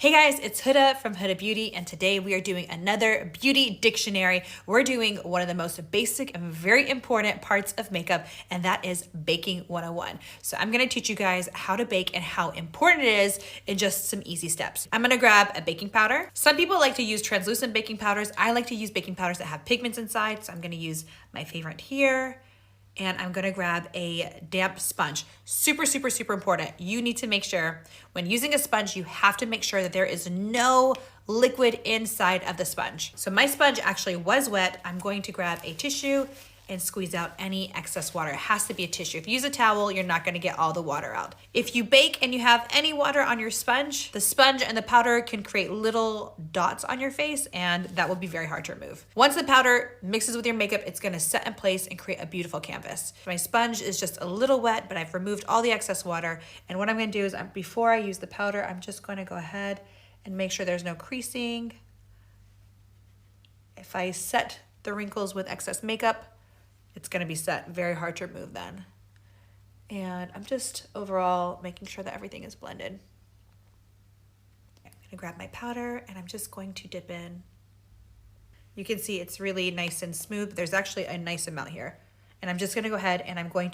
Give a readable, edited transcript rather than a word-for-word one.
Hey guys, it's Huda from Huda Beauty, and today we are doing another beauty dictionary. We're doing one of the most basic and very important parts of makeup, and that is baking 101. So I'm gonna teach you guys how to bake and how important it is in just some easy steps. I'm gonna grab a baking powder. Some people like to use translucent baking powders. I like to use baking powders that have pigments inside, so I'm gonna use my favorite here. And I'm gonna grab a damp sponge. Super, super, super important. You need to make sure when using a sponge, you have to make sure that there is no liquid inside of the sponge. So my sponge actually was wet. I'm going to grab a tissue and squeeze out any excess water. It has to be a tissue. If you use a towel, you're not gonna get all the water out. If you bake and you have any water on your sponge, the sponge and the powder can create little dots on your face, and that will be very hard to remove. Once the powder mixes with your makeup, it's gonna set in place and create a beautiful canvas. My sponge is just a little wet, but I've removed all the excess water. And what I'm gonna do is, before I use the powder, I'm just gonna go ahead and make sure there's no creasing. If I set the wrinkles with excess makeup, it's gonna be set very hard to remove then. And I'm just overall making sure that everything is blended. I'm gonna grab my powder and I'm just going to dip in. You can see it's really nice and smooth. There's actually a nice amount here. And I'm just gonna go ahead and I'm going